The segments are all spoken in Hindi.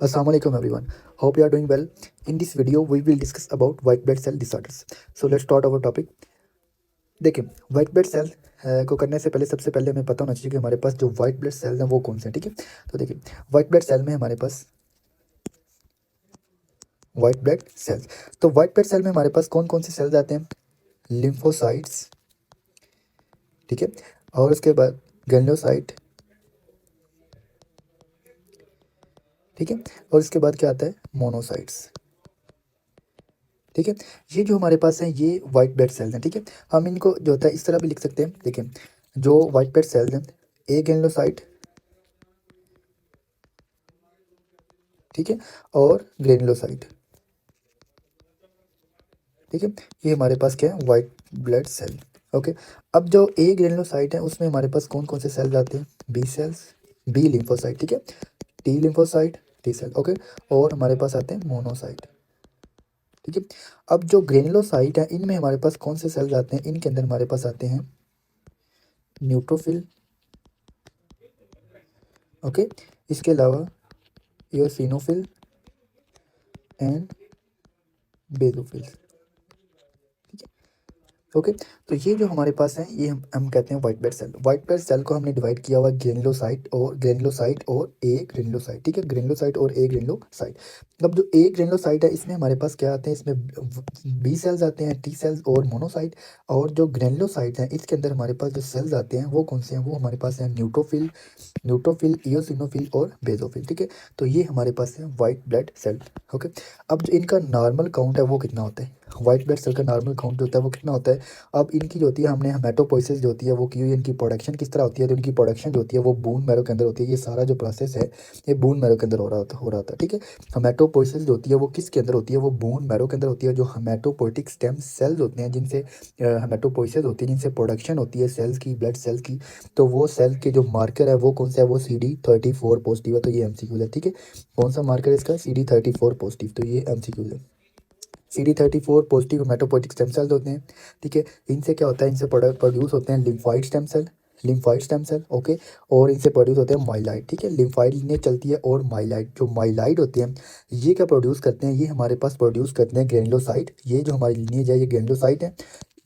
Assalamualaikum everyone. Hope you are doing well. In this video, we will discuss about white blood cell disorders. So let's start our topic. देखिए व्हाइट ब्लड सेल को करने से पहले सबसे पहले हमें पता होना चाहिए कि हमारे पास जो व्हाइट ब्लड सेल हैं वो कौन से हैं, ठीक है। तो देखिए व्हाइट ब्लड सेल में हमारे पास व्हाइट ब्लड सेल्स तो व्हाइट ब्लड सेल में हमारे पास कौन कौन से सेल्स आते हैं? लिम्फोसाइट्स, ठीक है। और उसके बाद ग्रेन्युलोसाइट, ठीक है। और उसके बाद क्या आता है? मोनोसाइट्स, ठीक है। ये जो हमारे पास है ये वाइट ब्लड सेल्स हैं, ठीक है। हम इनको जो होता है इस तरह भी लिख सकते हैं। देखिए जो वाइट ब्लड सेल्स हैं, ए ग्रेनुलोसाइट, ठीक है, और ग्रेनुलोसाइट, ठीक है। ये हमारे पास क्या है? White blood cell, okay. अब जो ए ग्रेनुलोसाइट है उसमें हमारे पास कौन कौन से सेल्स आते हैं? बी सेल्स, बी लिम्फोसाइट, ठीक है, T lymphocyte, T cell, okay. और हमारे पास आते हैं मोनोसाइट, ठीक है। अब जो ग्रेनुलोसाइट है इनमें हमारे पास कौन से सेल्स आते हैं? इनके अंदर हमारे पास आते हैं न्यूट्रोफिल, ओके। इसके अलावा एओसिनोफिल एंड बेसोफिल, ओके। तो ये जो हमारे पास है ये हम कहते हैं white blood cell. White blood cell को हमने डिवाइड किया हुआ ग्रेनुलोसाइट और ए ग्रेनुलोसाइट, ठीक है, ग्रेनुलोसाइट और ए ग्रेनुलोसाइट। अब जो ए ग्रेनुलोसाइट है इसमें हमारे पास क्या आते हैं? इसमें बी सेल्स आते हैं, टी सेल्स और मोनोसाइट। और जो ग्रेनुलोसाइट है इसके अंदर हमारे पास जो सेल्स आते हैं वो कौन से हैं? वो हमारे पास है न्यूट्रोफिल, इओसिनोफिल और बेसोफिल, ठीक है। तो ये हमारे पास है वाइट ब्लड सेल, ओके। अब जो इनका नॉर्मल काउंट है वो कितना होता है? वाइट ब्लड सेल का नॉर्मल काउंट जो होता है वो कितना होता है? अब इनकी जो होती है हमने हेमेटोपोइसिस जो होती है वो की हुई है। इनकी प्रोडक्शन किस तरह होती है? तो इनकी प्रोडक्शन जो होती है वो बोन मैरो के अंदर होती है। ये सारा जो प्रोसेस है ये बोन मैरो के अंदर हो रहा था, ठीक है। हेमेटोपोइसिस जो होती है वो किसके अंदर होती है? वो बोन मैरो के अंदर होती है। जो हेमेटोपोइटिक स्टेम सेल्स होते हैं जिनसे हेमेटोपोइसिस होती है, जिनसे प्रोडक्शन होती है सेल्स की, ब्लड सेल्स की, तो वो सेल के जो मार्कर है वो कौन सा है? वो CD34 पॉजिटिव है। तो ये एमसीक्यू है, ठीक है। कौन सा मार्कर है इसका? CD34 पॉजिटिव, तो ये एमसीक्यू है। CD34 positive haematopoietic stem cells होते हैं, ठीक है। इनसे क्या होता है? इनसे प्रोड्यूस होते हैं लिम्फाइड स्टेम सेल, ओके। और इनसे प्रोड्यूस होते हैं माइलाइट, ठीक है। लिम्फाइड लिनेज चलती है और माइलाइट, जो माइलाइट होते हैं ये क्या प्रोड्यूस करते हैं? ये हमारे पास प्रोड्यूस करते हैं ग्रेनुलोसाइट। ये जो हमारी लिनेज है ये ग्रेनुलोसाइट है।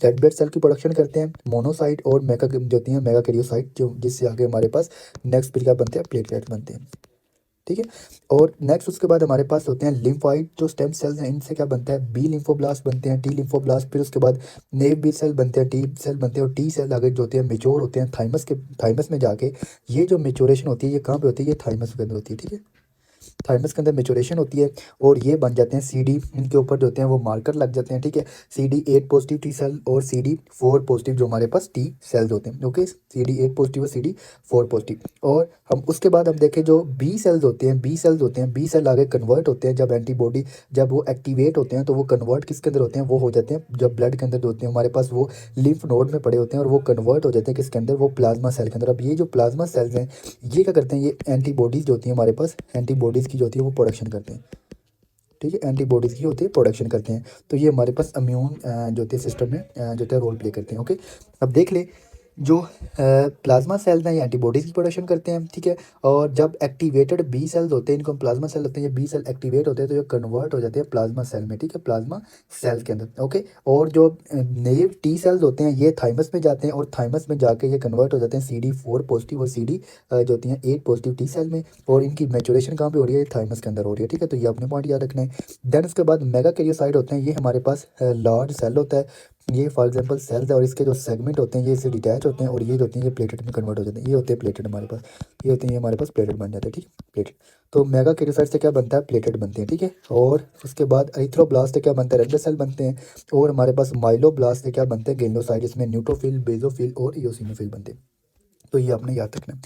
रेड ब्लड सेल की प्रोडक्शन करते हैं मोनोसाइट और मेगा जो होती हैं मेगा कैरियोसाइट, जो जिससे आगे हमारे पास नेक्स्ट फिर क्या बनते हैं? प्लेटलेट्स बनते हैं, ठीक है। और नेक्स्ट उसके बाद हमारे पास होते हैं लिम्फाइड जो स्टेम सेल्स हैं। इनसे क्या बनता है? बी लिम्फोब्लास्ट बनते हैं, टी लिम्फोब्लास्ट, फिर उसके बाद नेव बी सेल बनते हैं, टी सेल बनते हैं, और टी सेल आगे जो होते हैं मेच्योर होते हैं थाइमस में जाके। ये जो मेच्योरेशन होती है ये कहाँ पे होती है? ये थाइमस के अंदर होती है, ठीक है। थाइमस के अंदर मेचुरेशन होती है और ये बन जाते हैं CD। इनके ऊपर जो होते हैं वो मार्कर लग जाते हैं, ठीक है। CD8 पॉजिटिव टी सेल और CD4 पॉजिटिव जो हमारे पास टी सेल्स होते हैं, ओके। CD8 पॉजिटिव और CD4 पॉजिटिव। और हम उसके बाद हम देखें जो बी सेल आगे कन्वर्ट होते हैं जब वो एक्टिवेट होते हैं तो वो कन्वर्ट किसके अंदर होते हैं? वो हो जाते हैं जब ब्लड के अंदर जो होते हैं हमारे पास वो लिम्फ नोड में पड़े होते हैं और वो कन्वर्ट हो जाते हैं किसके अंदर? वो प्लाज्मा सेल के अंदर। अब ये जो प्लाज्मा सेल्स हैं ये क्या करते हैं? ये एंटीबॉडीज़ जो होती हैं हमारे पास, एंटीबॉडीज़ की जो होती है वो प्रोडक्शन करते हैं, ठीक है। एंटीबॉडीज़ की होती है प्रोडक्शन करते हैं। तो ये हमारे पास इम्यून जो होती है सिस्टम में जो होता है रोल प्ले करते हैं, ओके। अब देख ले जो प्लाज्मा सेल्स हैं ये एंटीबॉडीज़ की प्रोडक्शन करते हैं, ठीक है। और जब एक्टिवेटेड बी सेल्स होते हैं, इनको हम प्लाज्मा सेल होते हैं, ये बी सेल एक्टिवेट होते हैं तो ये कन्वर्ट हो जाते हैं प्लाज्मा सेल में, ठीक है, प्लाज्मा सेल्स के अंदर, ओके। और जो नेव टी सेल्स होते हैं ये थाइमस में जाते हैं और थाइमस में जाके ये कन्वर्ट हो जाते हैं CD4 पॉजिटिव और CD जो होती हैं 8 पॉजिटिव टी सेल में। और इनकी मैचुरेशन कहाँ पे हो रही है? ये थाइमस के अंदर हो रही है, ठीक है। तो ये अपने पॉइंट याद रखना है। देन उसके बाद मेगा कैरियोसाइट होते हैं। ये हमारे पास लार्ज सेल होता है, ये फॉर एग्जांपल सेल्स है और इसके जो सेगमेंट होते हैं ये इससे डिटैच होते हैं और ये जो होती हैं ये प्लेटेट में कन्वर्ट हो जाते हैं। ये होते हैं प्लेटेट हमारे पास, ये होते हैं ये हमारे पास प्लेटेट बन जाते हैं, ठीक है, प्लेटेट। तो मेगा कैरियोसाइट से क्या बनता है? प्लेटेट बनते हैं, ठीक है। और उसके बाद एरिथ्रोब्लास्ट से क्या बनता है? रेड ब्लड सेल बनते हैं। और हमारे पास माइलोब्लास्ट से क्या बनते हैं? ग्रेनुलोसाइट, इसमें न्यूट्रोफिल, बेसोफिल और इओसिनोफिल बनते हैं। तो ये आपने याद रखना है।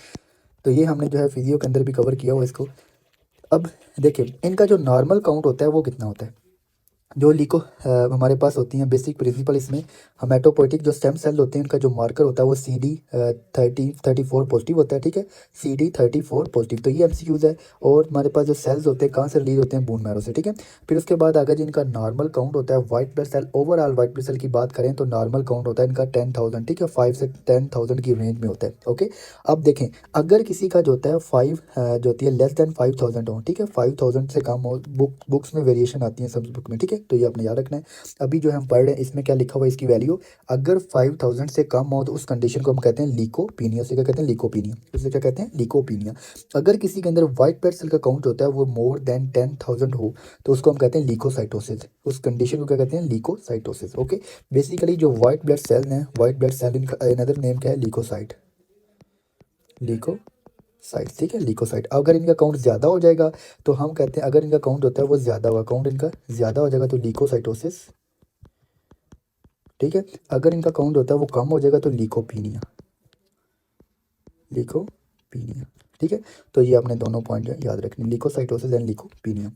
तो ये हमने जो है फिजियो के अंदर भी कवर किया हुआ इसको। अब देखिए इनका जो नॉर्मल काउंट होता है वो कितना होता है? जो लिको हमारे पास होती हैं बेसिक प्रिंसिपल इसमें हेमाटोपोइटिक जो स्टेम सेल होते हैं उनका जो मार्कर होता है वो CD34 पॉजिटिव होता है, ठीक है, CD34 पॉजिटिव। तो ये एमसीक्यूज है। और हमारे पास जो सेल्स होते हैं कहाँ से रिलीज होते हैं, बोन मैरो से, ठीक है। फिर उसके बाद अगर जिनका नॉर्मल काउंट होता है white blood cell, overall white blood cell की बात करें तो नॉर्मल काउंट होता है इनका 10,000, ठीक है, 5 से 10,000 की रेंज में होता है। ओके, अब देखें अगर किसी का जो होता है 5 जो होती है लेस देन 5,000 हो, ठीक है, 5,000 से कम हो, बुक्स में वेरिएशन आती है सब बुक में, ठीक है, तो ये आपने याद रखना है। अभी जो हम पढ़ रहे हैं इसमें क्या लिखा हुआ है, इसकी वैल्यू अगर 5,000 से कम हो तो उस कंडीशन को हम कहते हैं लीकोपीनिया। उसे क्या कहते हैं, लीकोपीनिया। उसे क्या कहते हैं, लीकोपीनिया। अगर किसी के अंदर व्हाइट ब्लड सेल का काउंट होता है वो मोर देन 10,000 हो तो उसको हम कहते हैं लीकोसाइटोसिस। उस कंडीशन को क्या कहते हैं, लीकोसाइटोसिस। ओके, बेसिकली जो व्हाइट ब्लड सेल है, व्हाइट ब्लड सेल इनका अनदर नेम क्या है, लीकोसाइट, लीकोसाइट, ठीक है, लीकोसाइट। अगर इनका काउंट ज़्यादा हो जाएगा तो हम कहते हैं, अगर इनका काउंट होता है वो ज़्यादा हुआ, काउंट इनका ज़्यादा हो जाएगा तो लीकोसाइटोसिस, ठीक है। अगर इनका काउंट होता है वो कम हो जाएगा तो लीकोपीनिया, लीकोपीनिया, ठीक है। तो ये आपने दोनों पॉइंट जो है याद रखने, लीकोसाइटोसिस एंड लीकोपीनिया।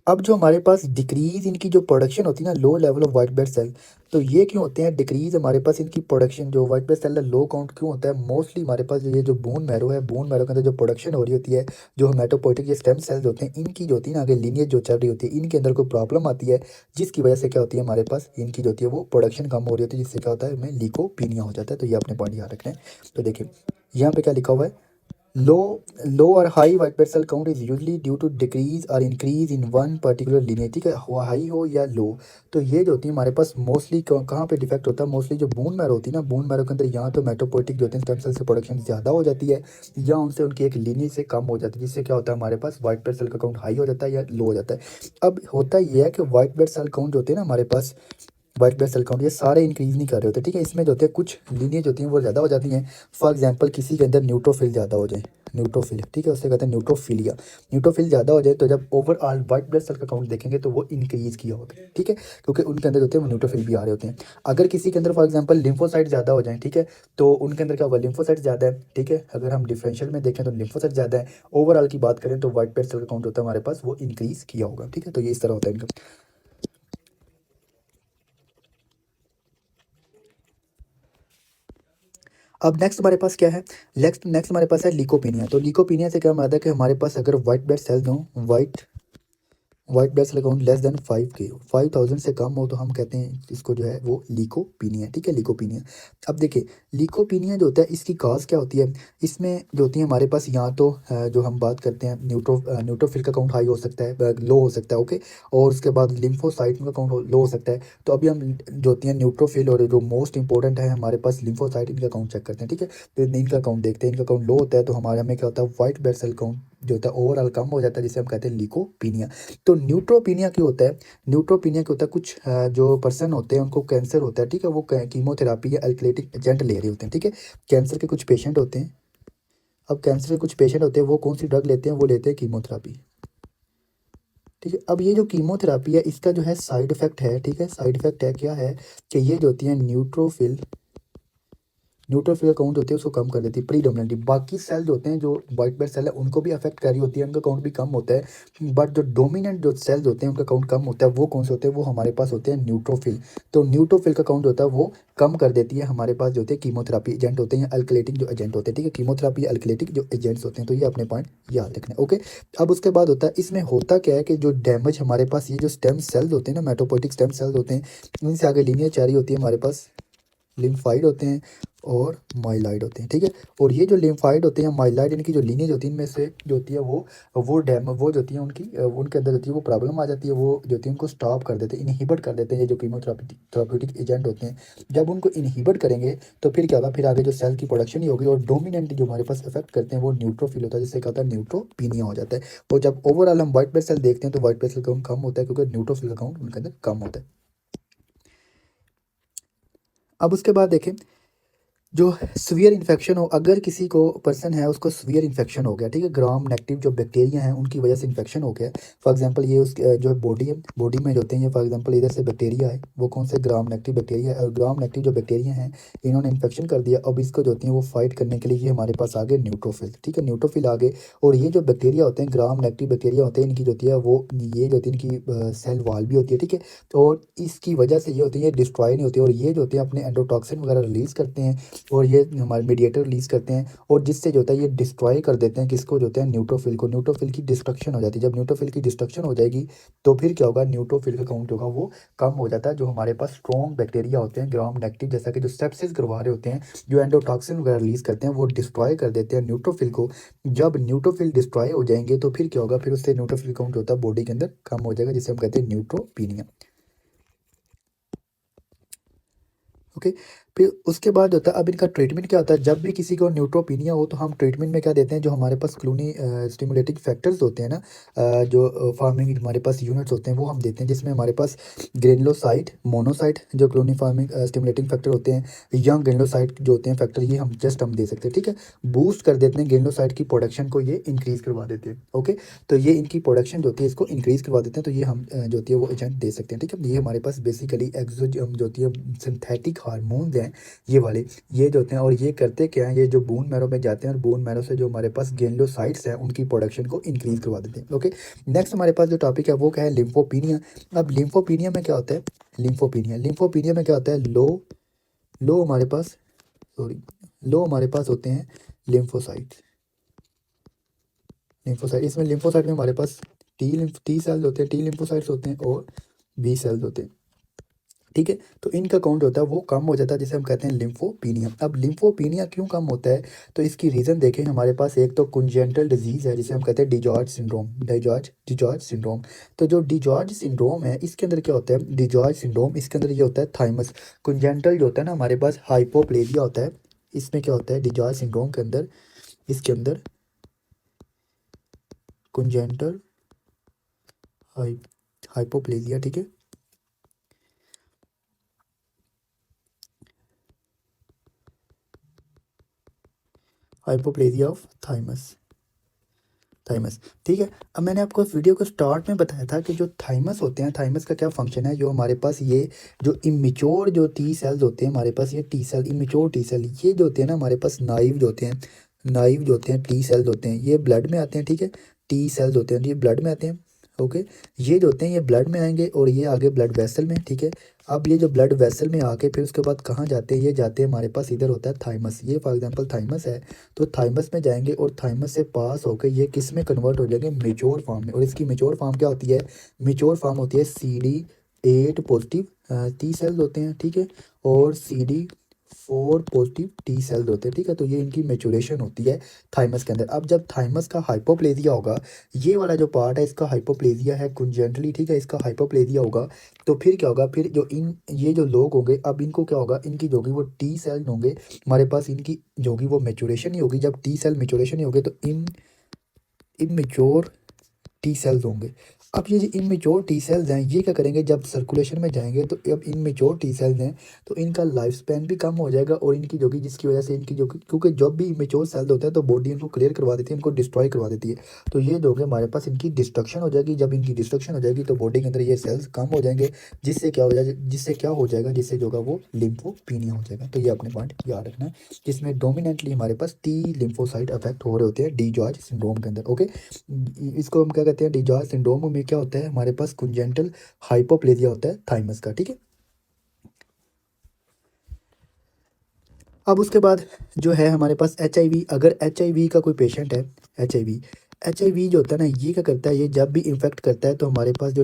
अब जो हमारे पास डिक्रीज इनकी जो प्रोडक्शन होती है ना, low level of white blood cell, तो ये क्यों होते हैं डिक्रीज हमारे पास इनकी प्रोडक्शन, जो वाइट ब्लड सेल लो काउंट क्यों होता है, मोस्टली हमारे पास ये जो बोन मैरो है, बोन मैरो के अंदर जो प्रोडक्शन हो रही होती है, जो हेमाटोपोइटिक ये स्टेम सेल्स होते हैं इनकी जो होती है ना आगे लीनिएज जो चल रही होती है इनके अंदर कोई प्रॉब्लम आती है, जिसकी वजह से क्या होती है हमारे पास इनकी जो होती है वो प्रोडक्शन कम हो रही होती है, जिससे क्या होता है हमें लीकोपीनिया हो जाता है। तो ये अपने पॉइंट याद रखना है। तो देखिए यहाँ पे क्या लिखा हुआ है, लो लो और high white blood cell count is usually due to decrease और increase in one particular lineage, ठीक है, हाई हो या लो। तो ये जो होती है हमारे पास मोस्टली कहाँ पे डिफेक्ट होता है, मोस्टली जो बोन मैरो होती है ना, बोन मैरो के अंदर यहाँ तो मेटोपोइटिक जो होते हैं स्टेम सेल से प्रोडक्शन ज़्यादा हो जाती है या उनसे उनकी एक लीनिएज से कम हो जाती है, जिससे क्या होता है हमारे पास वाइट ब्लड सेल का काउंट हाई हो जाता है या लो हो जाता है। अब होता ये है कि वाइट ब्लड सेल काउंट जो होते हैं ना हमारे पास, वाइट ब्लड सेल काउंट ये सारे इंक्रीज नहीं कर रहे होते, ठीक है, इसमें जो होते हैं कुछ लीनिएज होती हैं वो ज़्यादा हो जाती हैं। फॉर एग्जांपल किसी के अंदर न्यूट्रोफिल ज़्यादा हो जाए, न्यूट्रोफिल, ठीक है, उसे कहते हैं न्यूट्रोफिलिया। न्यूट्रोफिल ज़्यादा हो जाए तो जब ओवरऑल वाइट ब्लड सेल का काउंट देखेंगे तो वो इंक्रीज किया होगा, ठीक है, क्योंकि उनके अंदर होते हैं वो न्यूट्रोफिल भी आ रहे होते हैं। अगर किसी के अंदर फॉर एग्जांपल लिम्फोसाइट ज़्यादा हो जाए, ठीक है, तो उनके अंदर क्या होगा, लिम्फोसाइट ज़्यादा है, ठीक है, अगर हम डिफरेंशियल में देखें तो लिम्फोसाइट ज़्यादा है, ओवरऑल की बात करें तो वाइट ब्लड सेल का काउंट होता है हमारे पास वो इंक्रीज किया होगा, ठीक है। तो ये इस तरह होता है इनका। अब नेक्स्ट हमारे पास क्या है, नेक्स्ट नेक्स्ट हमारे पास है लीकोपीनिया। तो लीकोपीनिया से क्या मतलब है कि हमारे पास अगर वाइट ब्लड सेल्स हों, white blood cell count less than 5 के, 5,000 से कम हो तो हम कहते हैं इसको जो है वो लीकोपीनिया, ठीक है, लीकोपीनिया। अब देखिए लीकोपीनिया जो होता है इसकी कॉज क्या होती है, इसमें जो होती है हमारे पास यहाँ तो जो हम बात करते हैं न्यूट्रोफिल का काउंट हाई हो सकता है, लो हो सकता है, ओके, और उसके बाद लिम्फोसाइट का काउंट लो हो सकता है। तो अभी हम जो होती हैं न्यूट्रोफिल और जो मोस्ट इंपॉर्टेंट है हमारे पास लिम्फोसाइट, इनका काउंट चेक करते हैं, ठीक है। तो इनका काउंट देखते हैं, इनका काउंट लो होता है तो हमारे हमें क्या होता है वाइट ब्लड सेल काउंट जो होता है ओवरऑल कम हो जाता है, जिसे हम कहते हैं लीकोपीनिया। तो न्यूट्रोपीनिया क्यों होता है, न्यूट्रोपीनिया क्यों होता है, कुछ जो पर्सन होते हैं उनको कैंसर होता है, ठीक है, वो कीमोथेरापी या अल्कलेटिक एजेंट ले रहे होते हैं, ठीक है। कैंसर के कुछ पेशेंट होते हैं, अब कैंसर के कुछ पेशेंट होते हैं वो कौन सी ड्रग लेते हैं, वो लेते हैं कीमोथेरापी, ठीक है। अब ये जो कीमोथेरापी है इसका जो है साइड इफेक्ट है, ठीक है, साइड इफेक्ट है क्या है कि ये जो होती है न्यूट्रोफिल अकाउंट होते हैं उसको कम कर देती है प्रीडोमिनेंटली। बाकी सेल जो होते हैं जो वाइट ब्लड सेल है उनको भी अफेक्ट कर रही होती है, उनका काउंट भी कम होता है, बट जो डोमिनेंट जो सेल्स होते हैं उनका काउंट कम होता है, वो कौन से होते हैं, वो हमारे पास होते हैं न्यूट्रोफिल। तो न्यूट्रोफिल का काउंट होता है वो कम कर देती है हमारे पास जो होते हैं कीमोथेरापी एजेंट होते हैं, अल्कलेटिक जो एजेंट होते हैं, ठीक है, कीमोथेरापी अल्कलेटिक जो एजेंट्स होते हैं। तो ये अपने पॉइंट याद रखना है, ओके। अब उसके बाद होता है इसमें होता क्या है कि जो डैमेज हमारे पास ये जो स्टेम सेल्स होते हैं ना, मेटोपोइटिक स्टेम सेल्स होते हैं, इनसे आगे लीनियर चारी होती है हमारे पास, लिम्फाइड होते हैं और माइलाइड होते हैं, ठीक है। और ये जो लिम्फाइड होते हैं माइलाइड इनकी जो लीनेज होती है इनमें से जो होती है वो जो होती है उनकी उनके अंदर होती है वो प्रॉब्लम आ जाती है, वो जो होती है उनको स्टॉप कर देते हैं, इनहिबिट कर देते हैं ये जो कीमोथेराप्यूटिक एजेंट होते हैं। जब उनको इनहिबिट करेंगे तो फिर क्या होगा, फिर आगे जो सेल की प्रोडक्शन ही होगी और डोमिनेंट जो हमारे पास इफेक्ट करते हैं वो न्यूट्रोफिल होता है, जिससे क्या होता है न्यूट्रोपीनिया हो जाता है। और जब ओवरऑल हम व्हाइट ब्लड सेल देखते हैं तो व्हाइट ब्लड सेल काउंट कम होता है क्योंकि न्यूट्रोफिल का काउंट उनके अंदर कम होता है। अब उसके बाद देखें जो सीवियर इन्फेक्शन हो, अगर किसी को पर्सन है उसको सीवियर इन्फेक्शन हो गया, ठीक है, ग्राम नेगेटिव जो बैक्टीरिया हैं उनकी वजह से इन्फेक्शन हो गया। फॉर एग्जांपल ये उसके जो बॉडी है, बॉडी में जो होते हैं ये, फॉर एग्जांपल इधर से बैक्टीरिया है, वो कौन से ग्राम नेगेटिव बैक्टीरिया है, और ग्राम नेगेटिव जो बैक्टीरिया हैं इन्होंने इन्फेक्शन कर दिया। अब इसको जो होती है वो फाइट करने के लिए ये हमारे पास आ गए न्यूट्रोफिल, ठीक है, न्यूट्रोफिल आ गए। और ये जो बैक्टीरिया होते हैं, ग्राम नेगेटिव बैक्टीरिया होते हैं, इनकी जो होती है वो, ये जो होती है इनकी सेल वाल भी होती है, ठीक है। और इसकी वजह से ये होती है, ये डिस्ट्रॉय नहीं होती, और ये जो होते हैं अपने एंडोटॉक्सिन वगैरह रिलीज़ करते हैं, और ये हमारे मीडिएटर रिलीज़ करते हैं, और जिससे जो होता है ये डिस्ट्रॉय कर देते हैं किसको, जो होता है न्यूट्रोफिल को। न्यूट्रोफिल की डिस्ट्रक्शन हो जाती है। जब न्यूट्रोफिल की डिस्ट्रक्शन हो जाएगी तो फिर क्या होगा, न्यूट्रोफिल का काउंट होगा वो कम हो जाता है। जो हमारे पास स्ट्रॉन्ग बैक्टीरिया होते हैं ग्राम नेगेटिव, जैसा कि जो सेप्सिस करवा रहे होते हैं, जो एंडोटॉक्सिन वगैरह रिलीज़ करते हैं, वो डिस्ट्रॉय कर देते हैं न्यूट्रोफिल को। जब न्यूट्रोफिल डिस्ट्रॉय हो जाएंगे तो फिर क्या होगा, फिर उससे न्यूट्रोफिल काउंट होता है बॉडी के अंदर कम हो जाएगा, जिसे हम कहते हैं न्यूट्रोपीनिया। ओके। फिर उसके बाद होता है, अब इनका ट्रीटमेंट क्या होता है। जब भी किसी को न्यूट्रोपीनिया हो तो हम ट्रीटमेंट में क्या देते हैं, जो हमारे पास क्लूनी स्टिमुलेटिंग फैक्टर्स होते हैं ना, जो फार्मिंग हमारे पास यूनिट्स होते हैं वो हम देते हैं, जिसमें हमारे पास ग्रेनुलोसाइट, मोनोसाइट जो क्लूनी फार्मिंग स्टिमुलेटिंग फैक्टर होते हैं, यंग ग्रेनुलोसाइट जो होते हैं फैक्टर, ये हम जस्ट हम दे सकते हैं, ठीक है। बूस्ट कर देते हैं ग्रेनुलोसाइट की प्रोडक्शन को, ये इंक्रीज़ करवा देते हैं। ओके। तो ये इनकी प्रोडक्शन जो होती है इसको इंक्रीज़ करवा देते हैं, तो ये हम जो होती है वो एजेंट दे सकते हैं, ठीक है। ये हमारे पास बेसिकली एक्सो जो होती है सिंथेटिक हार्मोन्स हैं ये वाले, ये जो होते हैं, और ये करते क्या हैं, ये जो बोन मैरो में जाते हैं और बोन मैरो से जो हमारे पास ग्रेनुलोसाइट्स हैं उनकी प्रोडक्शन को इंक्रीज करवा देते हैं। ओके। नेक्स्ट हमारे पास जो टॉपिक है वो क्या है, लिम्फोपीनिया। अब लिम्फोपीनिया में क्या होता है, लिम्फोपीनिया, लिम्फोपीनिया में क्या होता है, लो लो हमारे पास, सॉरी, लो हमारे पास होते हैं लिम्फोसाइट, लिम्फोसाइट, इसमें लिम्फोसाइट में हमारे पास टी सेल्स होते हैं, टी लिम्फोसाइट्स होते हैं, और बी सेल्स होते हैं, ठीक है। तो इनका काउंट होता है वो कम हो जाता है, जिसे हम कहते हैं लिम्फोपीनिया। अब लिम्फोपीनिया क्यों कम होता है, तो इसकी रीज़न देखें हमारे पास, एक तो कुंजेंटल डिजीज़ है जिसे हम कहते हैं डिजॉर्ज सिंड्रोम, डिजॉर्ज सिंड्रोम। तो जो डिजॉर्ज सिंड्रोम है इसके अंदर क्या होता है, डिजॉर्ज सिंड्रोम इसके अंदर ये होता है थाइमस। कुंजेंटल जो होता है ना हमारे पास हाइपोप्लेजिया होता है, इसमें क्या होता है डिजॉर्ज सिंड्रोम के अंदर, इसके अंदर कुंजेंटल हाइपोप्लेजिया, ठीक है, हाइपोप्लेजिया ऑफ थाइमस, थाइमस, ठीक है। अब मैंने आपको वीडियो को स्टार्ट में बताया था कि जो थाइमस होते हैं, थाइमस का क्या फंक्शन है, जो हमारे पास ये जो इमेच्योर जो टी सेल्स होते हैं हमारे पास, ये T cell, immature T cell, ये जो होते हैं ना हमारे पास नाइव जो होते हैं, नाइव जो होते हैं टी सेल्स होते हैं, ये ब्लड में आते हैं, ठीक है। टी सेल्स होते हैं ये ब्लड में आते हैं। ओके। ये जो होते हैं ये ब्लड में आएंगे और ये आगे ब्लड वेसल में, ठीक है। अब ये जो ब्लड वेसल में आके फिर उसके बाद कहाँ जाते हैं, ये जाते हैं हमारे पास, इधर होता है थाइमस, ये फॉर एग्जांपल थाइमस है, तो थाइमस में जाएंगे और थाइमस से पास होकर ये किस में कन्वर्ट हो जाएंगे, मेच्योर फॉर्म में। और इसकी मेच्योर फॉर्म क्या होती है, मेच्योर फॉर्म होती है CD8 पॉजिटिव टी सेल्स होते हैं, ठीक है, और CD4 पॉजिटिव टी सेल्स होते हैं, ठीक है। तो ये इनकी मेचुरेशन होती है थाइमस के अंदर। अब जब थाइमस का हाइपोप्लेजिया होगा, ये वाला जो पार्ट है इसका हाइपोप्लेजिया है कुंजेंटली, ठीक है, इसका हाइपोप्लेजिया होगा, तो फिर क्या होगा, फिर जो इन ये जो लोग होंगे, अब इनको क्या होगा, इनकी जो होगी वो टी सेल होंगे हमारे पास, इनकी जो होगी वो मेचुरेशन ही होगी। जब टी सेल मेचुरेशन ही होगी तो इमेच्योर टी सेल्स होंगे। अब ये जो इमेच्योर टी सेल्स हैं ये क्या करेंगे, जब सर्कुलेशन में जाएंगे तो अब इमेच्योर टी सेल्स हैं तो इनका लाइफ स्पैन भी कम हो जाएगा, और इनकी जो कि जिसकी वजह से इनकी जो क्योंकि जब भी इमेच्योर सेल्स होते हैं तो बॉडी इनको क्लियर करवा देती है, इनको डिस्ट्रॉय करवा देती है। तो ये जो है हमारे पास इनकी डिस्ट्रक्शन हो जाएगी। जब इनकी डिस्ट्रक्शन हो जाएगी तो बॉडी के अंदर ये सेल्स कम हो जाएंगे, जिससे क्या हो जाएगा, जिससे जो होगा वो लिम्फोपीनिया हो जाएगा। तो ये अपने पॉइंट याद रखना है, जिसमें डोमिनेंटली हमारे पास टी लिम्फोसाइट अफेक्ट हो रहे होते हैं डिजॉर्ज सिंड्रोम के अंदर। ओके। इसको हम क्या कहते हैं, डिजॉर्ज सिंड्रोम में क्या होता है हमारे पास कुंजेंटल हाइपोप्लेजिया होता है थाइमस का, ठीक है। अब उसके बाद जो है हमारे पास HIV, अगर HIV का कोई पेशेंट है, एच आई वी जो होता है ना, ये क्या करता है, ये जब भी इन्फेक्ट करता है तो हमारे पास जो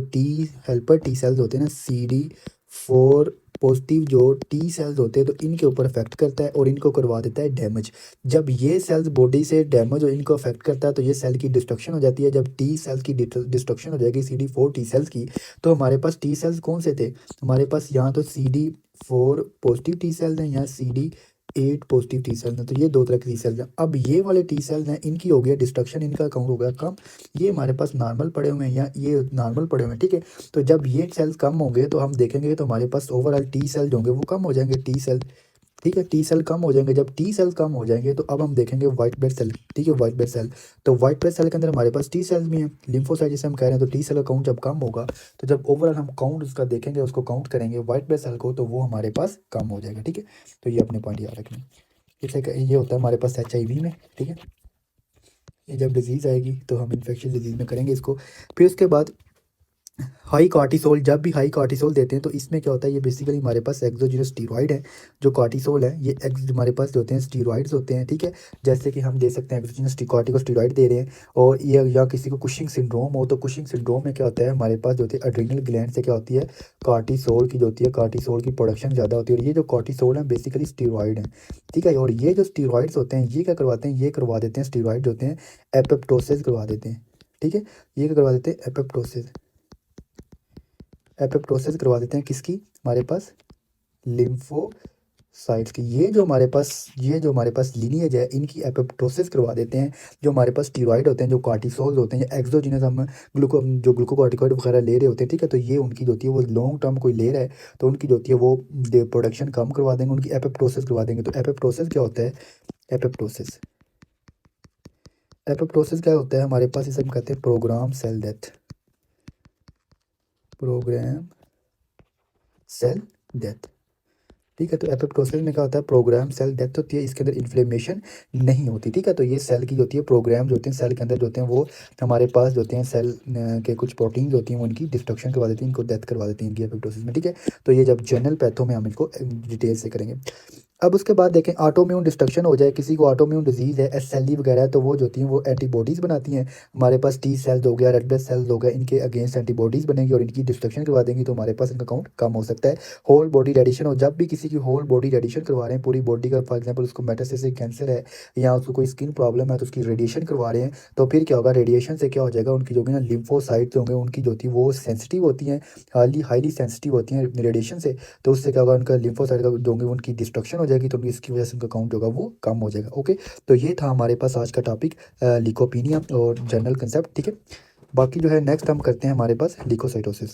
हेल्पर टी सेल्स होते हैं ना, CD4 पॉजिटिव जो टी सेल्स होते हैं, तो इनके ऊपर अफेक्ट करता है और इनको करवा देता है डैमेज। जब ये सेल्स बॉडी से डैमेज और इनको अफेक्ट करता है तो ये सेल की डिस्ट्रक्शन हो जाती है। जब टी सेल्स की डिस्ट्रक्शन हो जाएगी CD4 टी सेल्स की, तो हमारे पास टी सेल्स कौन से थे, हमारे पास यहाँ तो CD4 पॉजिटिव टी सेल्स हैं, यहाँ CD8 पॉजिटिव टी सेल्स हैं। तो ये दो तरह के टी सेल्स हैं। अब ये वाले टी सेल्स हैं, इनकी हो गया डिस्ट्रक्शन, इनका काउंट हो गया कम, ये हमारे पास नॉर्मल पड़े हुए हैं या ये नॉर्मल पड़े हुए हैं, ठीक है। तो जब ये सेल्स कम होंगे तो हम देखेंगे तो हमारे पास ओवरऑल टी सेल्स होंगे वो कम हो जाएंगे, टी सेल ठीक है, टी सेल कम हो जाएंगे। जब टी सेल कम हो जाएंगे तो अब हम देखेंगे वाइट ब्लड सेल। ठीक है, वाइट ब्लड सेल, तो वाइट ब्लड सेल के अंदर हमारे पास टी सेल भी हैं, लिम्फोसाइट जिसे हम कह रहे हैं। तो टी सेल का काउंट जब कम होगा तो जब ओवरऑल हम काउंट उसका देखेंगे, उसको काउंट करेंगे वाइट ब्लड सेल को, तो वो हमारे पास कम हो जाएगा। ठीक है, तो ये अपने पॉइंट याद रखना। ये होता है हमारे पास HIV में। ठीक है, ये जब डिजीज़ आएगी तो हम इन्फेक्शन डिजीज़ में करेंगे इसको। फिर उसके बाद हाई कॉर्टिसोल, जब भी हाई कॉर्टिसोल देते हैं तो इसमें क्या होता है, ये बेसिकली हमारे पास एक्सोजीनस स्टीरॉइड है। जो कॉर्टिसोल है ये हमारे पास जो होते हैं स्टीरॉइड्स होते हैं। ठीक है, जैसे कि हम दे सकते हैं एक्सोजीनस कॉर्टिकोस्टीरॉइड दे रहे हैं, और ये या किसी को कुशिंग सिंड्रोम हो, तो कुशिंग सिंड्रोम में क्या होता है, हमारे पास जो होती है एड्रिनल ग्लैंड से क्या होती है, कॉर्टिसोल की जो होती है, कॉर्टिसोल की प्रोडक्शन ज़्यादा होती है। और ये जो कॉर्टिसोल है बेसिकली स्टीरॉइड है। ठीक है, और ये जो स्टीरॉइड्स होते हैं ये क्या करवाते हैं, ये करवा देते हैं, स्टीरॉइड होते हैं एपोप्टोसिस करवा देते हैं। ठीक है, ये क्या करवा देते हैं, एपोप्टोसिस। एपोप्टोसिस करवा देते हैं किसकी, हमारे पास लिम्फोसाइट्स की। ये जो हमारे पास लीनिएज है इनकी एपोप्टोसिस करवा देते हैं। जो हमारे पास स्टीरॉइड होते हैं, जो कॉर्टिसोल होते हैं, या एक्सोजीनस हम ग्लूकोकॉर्टिकॉइड वगैरह ले रहे होते हैं। ठीक है, तो ये उनकी जो होती है वो लॉन्ग टर्म कोई ले रहा है तो उनकी जो होती है वो प्रोडक्शन कम करवा देंगे, उनकी एपोप्टोसिस करवा देंगे। तो एपोप्टोसिस क्या होता है, एपोप्टोसिस एपोप्टोसिस क्या होता है हमारे पास, इसे हम कहते हैं program cell death. Program cell death. ठीक है, तो एपोप्टोसिस में क्या होता है, प्रोग्राम सेल डेथ होती है, इसके अंदर इन्फ्लेमेशन नहीं होती। ठीक है, तो ये सेल की जो होती है, प्रोग्राम जो होते हैं सेल के अंदर जो होते हैं, वो हमारे पास जो होते हैं सेल के कुछ प्रोटीन्स होती हैं वो इनकी डिस्ट्रक्शन करवा देती हैं, इनको डेथ करवा देती हैं इनकी एपोप्टोसिस में। ठीक है, तो ये जब जनरल पैथो में हम इसको डिटेल से करेंगे। अब उसके बाद देखें, ऑटोम्यून डिस्ट्रक्शन हो जाए, किसी को ऑटोम्यून डिजीज़ है, SLE वगैरह है, तो वो जो होती हैं वो एंटीबॉडीज़ बनाती हैं। हमारे पास T सेल्स हो गया, रेड ब्लड सेल्स हो गया, इनके अगेंस्ट एंटीबॉडीज़ बनेंगी और इनकी डिस्ट्रक्शन करवा देंगी, तो हमारे पास इनका काउंट कम हो सकता है। होल बॉडी रेडिएशन हो, जब भी किसी की होल बॉडी रेडिएशन करवा रहे हैं, पूरी बॉडी का, फॉर एग्जांपल उसको मेटास्टेसिस कैंसर है या उसको कोई स्किन प्रॉब्लम है तो उसकी रेडिएशन करवा रहे हैं, तो फिर क्या होगा, रेडिएशन से क्या हो जाएगा, उनकी जो भी ना लिम्फोसाइट्स होंगे उनकी जो होती है वो सेंसिटिव होती हैं, हाईली सेंसिटिव होती हैं रेडिएशन से। तो उससे क्या होगा, उनका लिम्फोसाइट का जो होंगे उनकी डिस्ट्रक्शन हो जाएगी, तो इसकी वजह से उनका काउंट होगा वो कम हो जाएगा। ओके, तो ये था हमारे पास आज का टॉपिक, लिकोपीनिया और जनरल कंसेप्ट। ठीक है, बाकी जो है नेक्स्ट हम करते हैं हमारे पास लिकोसाइटोसिस।